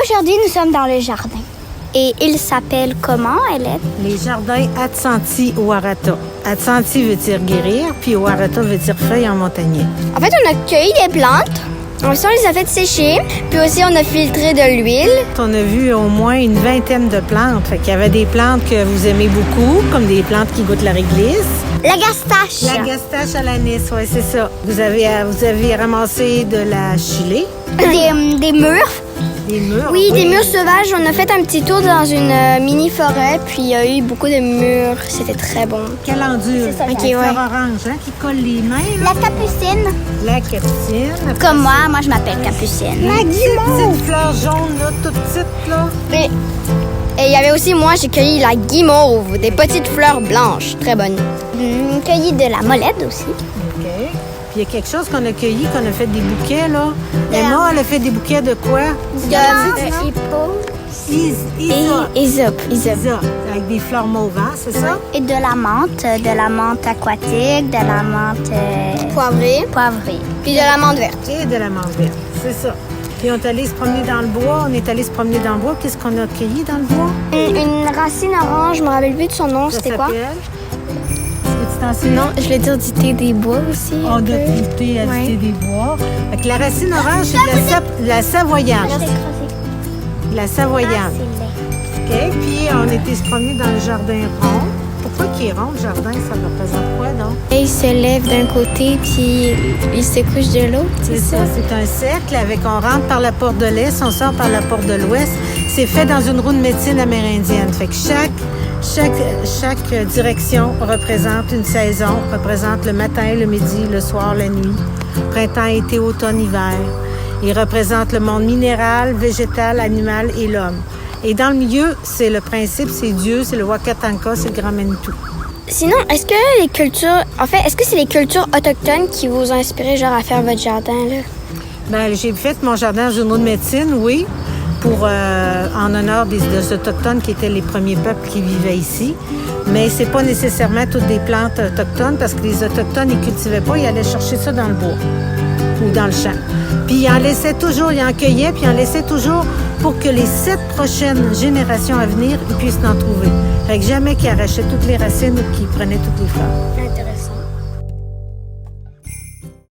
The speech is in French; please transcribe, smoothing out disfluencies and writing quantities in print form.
Aujourd'hui, nous sommes dans le jardin. Et il s'appelle comment, Hélène? Les jardins Atsanti Warata. Atsanti veut dire guérir, puis Warata veut dire feuilles en montagnais. En fait, on a cueilli des plantes. Ensuite, on les a fait sécher. Puis aussi, on a filtré de l'huile. On a vu au moins une vingtaine de plantes. Fait qu'il y avait des plantes que vous aimez beaucoup, comme des plantes qui goûtent la réglisse. La gastache. La gastache à l'anis, oui, c'est ça. Vous avez ramassé de la chilée. Des mûres. Des mûres. Oui, des mûres sauvages. On a fait un petit tour dans une mini-forêt. Puis il y a eu beaucoup de mûres. C'était très bon. Calendule. C'est ça, Avec ok, fleur ouais. orange, hein, qui colle les mains. Là. La capucine. La capucine. Comme moi je m'appelle Capucine. La petite fleur jaune, là, toute petite, là. Et il y avait aussi, moi, j'ai cueilli la guimauve, des petites fleurs blanches, très bonnes. Cueilli de la molette aussi. OK. Puis il y a quelque chose qu'on a cueilli, qu'on a fait des bouquets, là. Emma, elle a fait des bouquets de quoi? Hysope. Ça, avec des fleurs mauves, hein, c'est ça? Et de la menthe aquatique, de la menthe poivrée. Puis de la menthe verte. Et de la menthe verte, c'est ça. Puis on est allé se promener dans le bois. Qu'est-ce qu'on a cueilli dans le bois? Une racine orange, je me rappelle plus de son nom, c'était quoi? Est-ce que tu t'en souviens? Non, je voulais dire du thé des bois aussi. On a goûté à du thé des bois. Fait que la racine orange, c'est de la savoyane. La savoyane. OK. Puis on était se promener dans le jardin rond. Pourquoi qu'il est rond, le jardin? Ça représente quoi, donc? Il se lève d'un côté, puis il se couche de l'autre, C'est ça. C'est un cercle avec, on rentre par la porte de l'Est, on sort par la porte de l'Ouest. C'est fait dans une roue de médecine amérindienne. Fait que chaque direction représente une saison, représente le matin, le midi, le soir, la nuit, printemps, été, automne, hiver. Il représente le monde minéral, végétal, animal et l'homme. Et dans le milieu, c'est le principe, c'est Dieu, c'est le Wakatanka, c'est le Grand Manitou. Sinon, est-ce que c'est les cultures autochtones qui vous ont inspiré genre à faire votre jardin, là? Bien, j'ai fait mon jardin dans une roue de médecine, oui, en honneur des Autochtones qui étaient les premiers peuples qui vivaient ici. Mais c'est pas nécessairement toutes des plantes autochtones parce que les Autochtones, ils cultivaient pas, ils allaient chercher ça dans le bois ou dans le champ. Puis ils en laissaient toujours, ils en cueillaient, puis ils en laissaient toujours pour que les 7 prochaines générations à venir, ils puissent en trouver. Fait que jamais qu'ils arrachaient toutes les racines ou qu'ils prenaient toutes les fleurs.